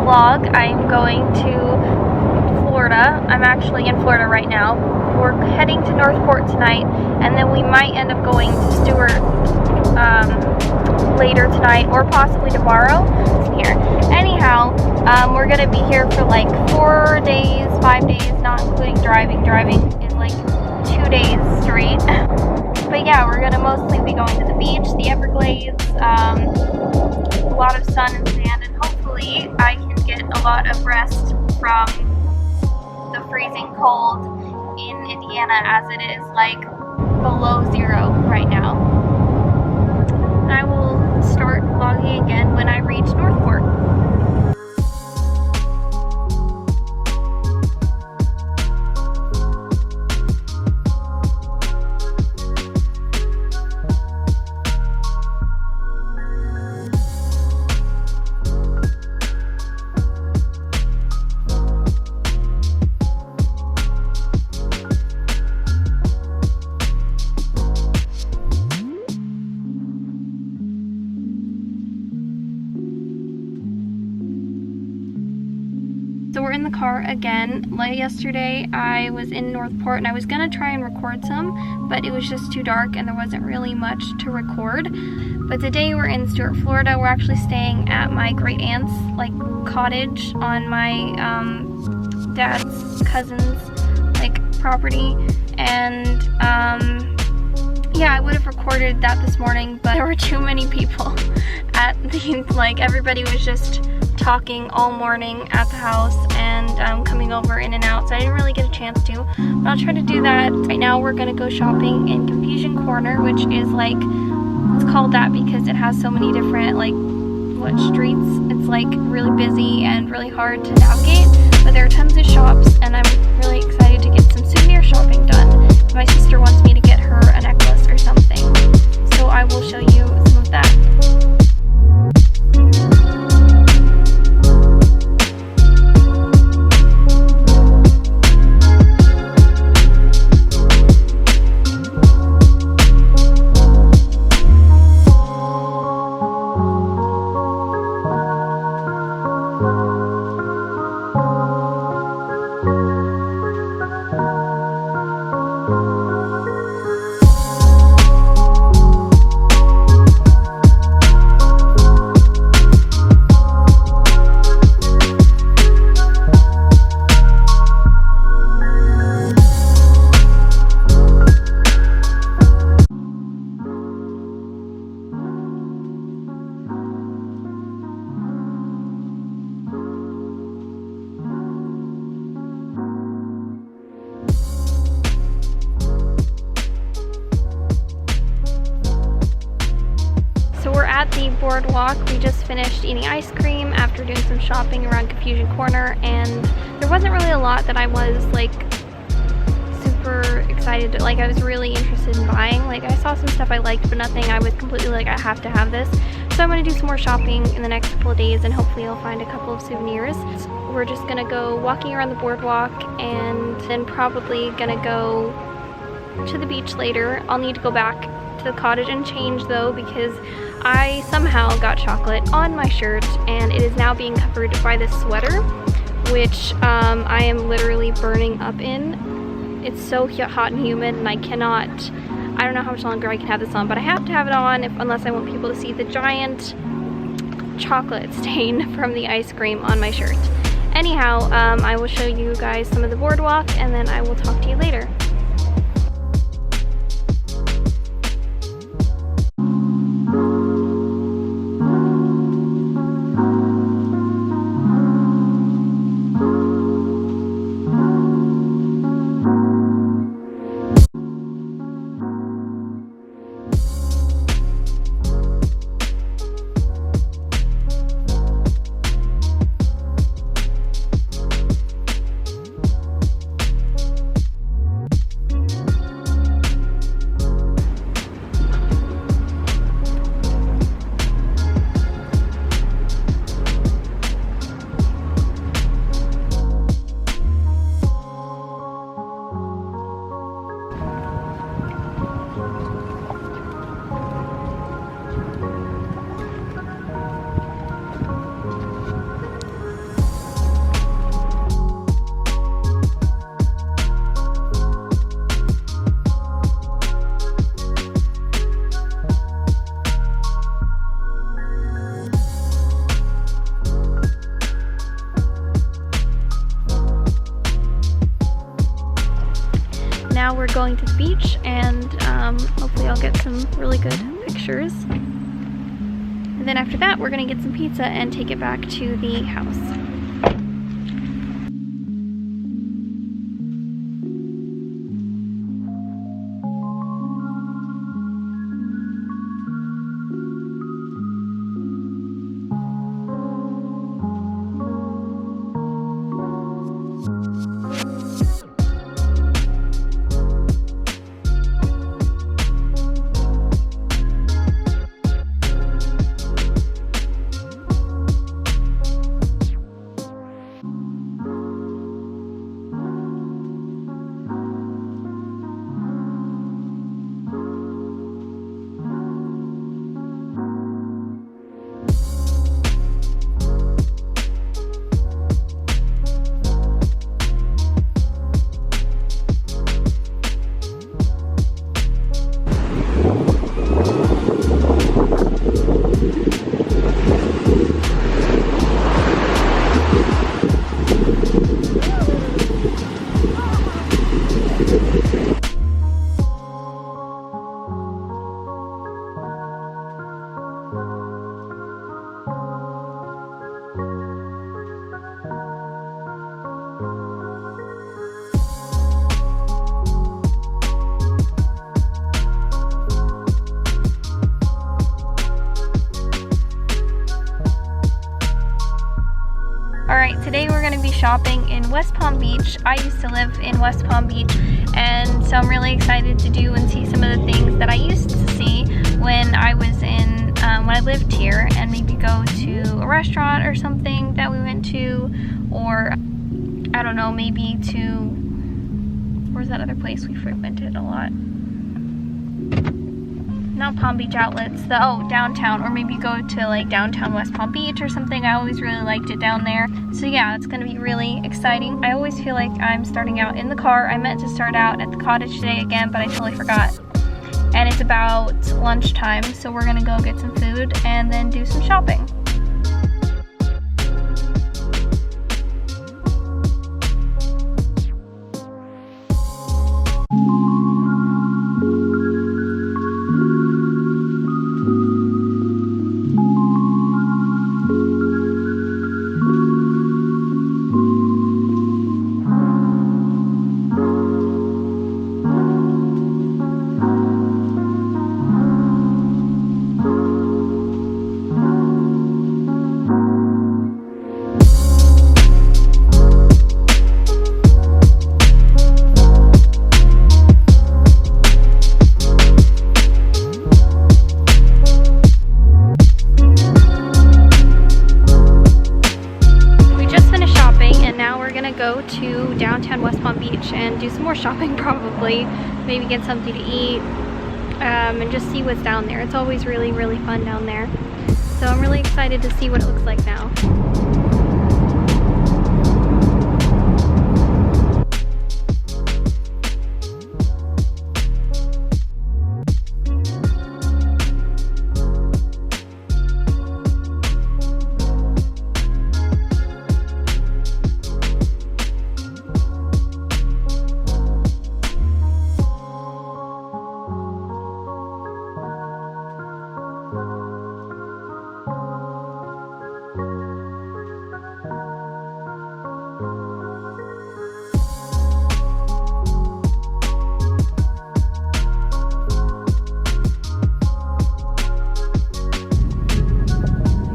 vlog. I'm going to Florida. I'm actually in Florida right now. We're heading to Northport tonight, and then we might end up going to Stuart later tonight or possibly tomorrow. Here. Anyhow, we're gonna be here for like 4 days, 5 days, not including driving. Driving is like 2 days straight. But yeah, we're gonna mostly be going to the beach, the Everglades, a lot of sun and sand, and hopefully I can get a lot of rest from the freezing cold in Indiana, as it is like below zero right now. And I will start vlogging again when I reach Northport. So we're in the car again. Like yesterday, I was in Northport and I was gonna try and record some, but it was just too dark and there wasn't really much to record. But today we're in Stuart, Florida. We're actually staying at my great aunt's like cottage on my dad's cousin's like property. And yeah, I would have recorded that this morning, but there were too many people at the, like everybody was just talking all morning at the house and coming over in and out, so I didn't really get a chance to, but I'll try to do that. Right now we're gonna go shopping in Confusion Corner, which is like, it's called that because it has so many different like streets. It's like really busy and really hard to navigate, but there are tons of shops and I'm really excited to get some souvenir shopping done. My sister wants me to get her a necklace or something, so I will show you some of that. At the boardwalk, we just finished eating ice cream after doing some shopping around Confusion Corner, and there wasn't really a lot that I was like super excited to, like I was really interested in buying. Like I saw some stuff I liked, but nothing I was completely like I have to have this. So I'm going to do some more shopping in the next couple of days, and hopefully I'll find a couple of souvenirs. We're just going to go walking around the boardwalk and then probably going to go to the beach later. I'll need to go back to the cottage and change though, because I somehow got chocolate on my shirt and it is now being covered by this sweater, which I am literally burning up in. It's so hot and humid, and I don't know how much longer I can have this on, but I have to have it on unless I want people to see the giant chocolate stain from the ice cream on my shirt. Anyhow, I will show you guys some of the boardwalk and then I will talk to you later. we're going to the beach, and hopefully I'll get some really good pictures. And then after that, we're gonna get some pizza and take it back to the house. Alright, today we're going to be shopping in West Palm Beach. I used to live in West Palm Beach, and so I'm really excited to do and see some of the things that I used to see when I was in, when I lived here, and maybe go to a restaurant or something that we went to, or I don't know, maybe to, where's that other place we frequented a lot? Not Palm Beach Outlets, downtown, or maybe go to like downtown West Palm Beach or something. I always really liked it down there. So yeah, it's gonna be really exciting. I always feel like I'm starting out in the car. I meant to start out at the cottage today again, but I totally forgot. And it's about lunchtime, so we're gonna go get some food and then do some shopping. Go to downtown West Palm Beach and do some more shopping probably, maybe get something to eat, and just see what's down there. It's always really, really fun down there. So I'm really excited to see what it looks like now.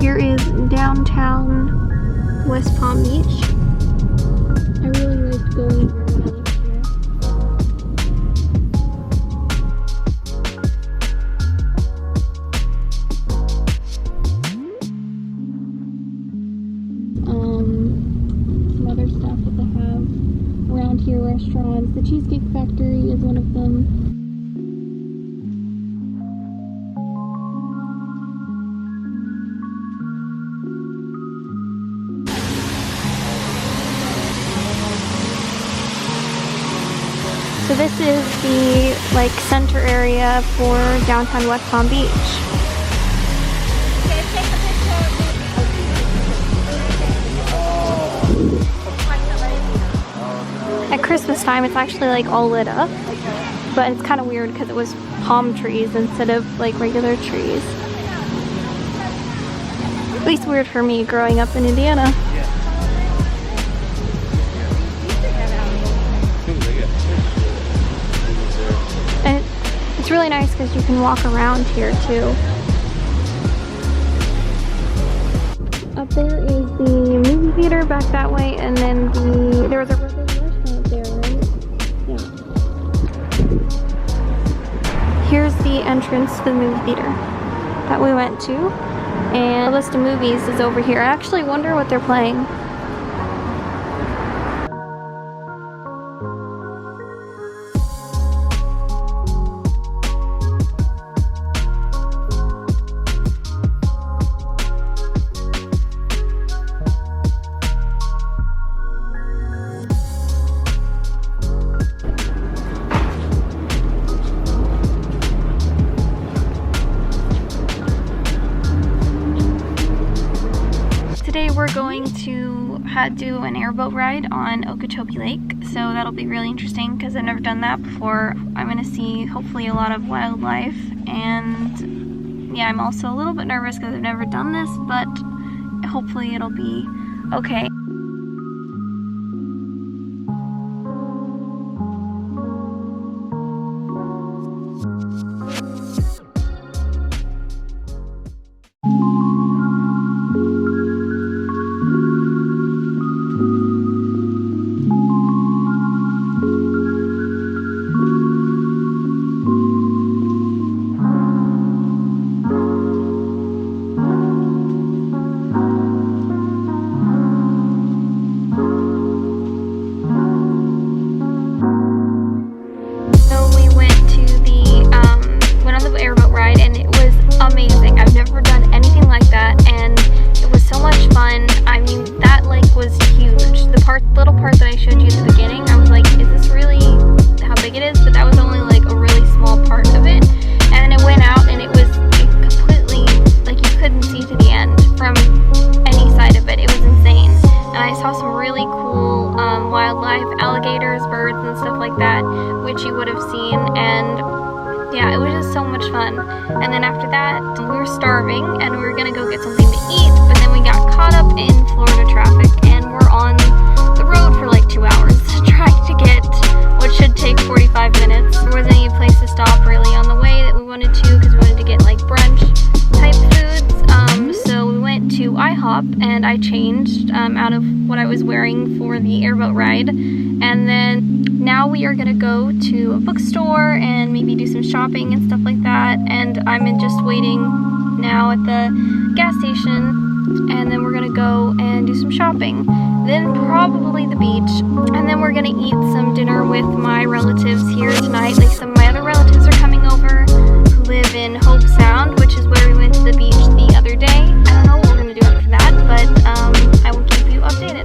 Here is downtown West Palm Beach. I really liked going here when I lived here. Some other stuff that they have around here, restaurants. The Cheesecake Factory is one of them. So this is the like center area for downtown West Palm Beach. At Christmas time, it's actually like all lit up. but it's kind of weird because it was palm trees instead of like regular trees. At least weird for me growing up in Indiana. And it's really nice because you can walk around here too. Up there is the movie theater back that way, and then there was a regular restaurant there, right? Yeah. Here's the entrance to the movie theater that we went to, and the list of movies is over here. I actually wonder what they're playing. Today we're going to do an airboat ride on Okeechobee Lake, so that'll be really interesting because I've never done that before. I'm going to see hopefully a lot of wildlife, and yeah, I'm also a little bit nervous because I've never done this, but hopefully it'll be okay. You would have seen, and yeah, it was just so much fun. And then after that we were starving and we were gonna go get something to eat, but then we got caught up in Florida traffic and we're on the road for like 2 hours trying to get what should take 45 minutes. There wasn't any place to stop really on the way that we wanted to because we wanted to get like brunch type foods. So we went to IHOP and I changed out of what I was wearing for the airboat ride, and then now we are gonna go to a bookstore and maybe do some shopping and stuff like that. And I'm just waiting now at the gas station, and then we're gonna go and do some shopping. Then probably the beach, and then we're gonna eat some dinner with my relatives here tonight. Like some of my other relatives are coming over who live in Hope Sound, which is where we went to the beach the other day. I don't know what we're gonna do after that, but I will keep you updated.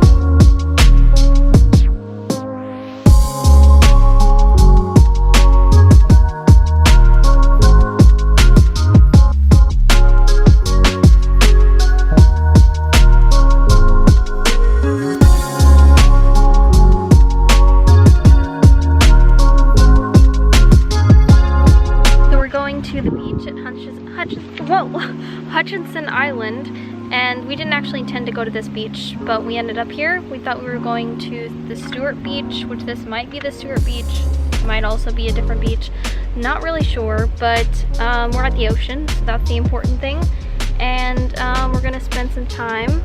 Hutchinson Island, and we didn't actually intend to go to this beach, but we ended up here. We thought we were going to the Stuart beach, which this might be the Stuart beach, might also be a different beach, not really sure, but we're at the ocean, so that's the important thing. And we're gonna spend some time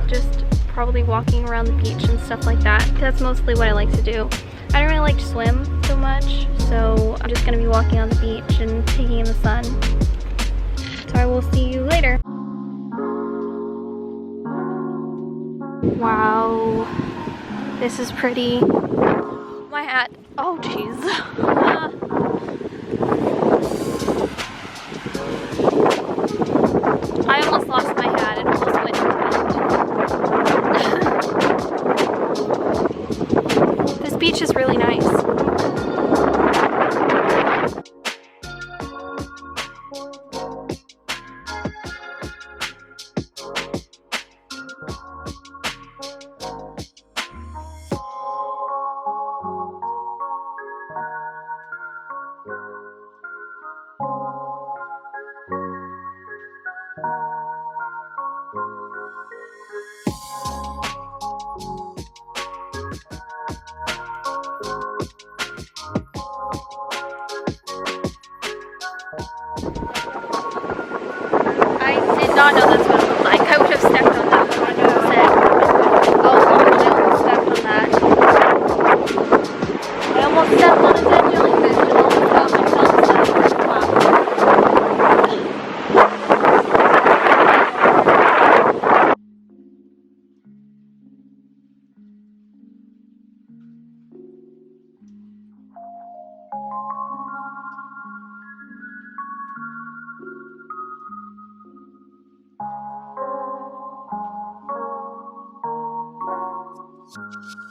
just probably walking around the beach and stuff like that. That's mostly what I like to do. I don't really like to swim so much, so I'm just gonna be walking on the beach and taking in the sun. So I will see you later. Wow, this is pretty. My hat. Oh, jeez. I almost lost my hat. It almost went to the beach. This beach is really nice. Whoa.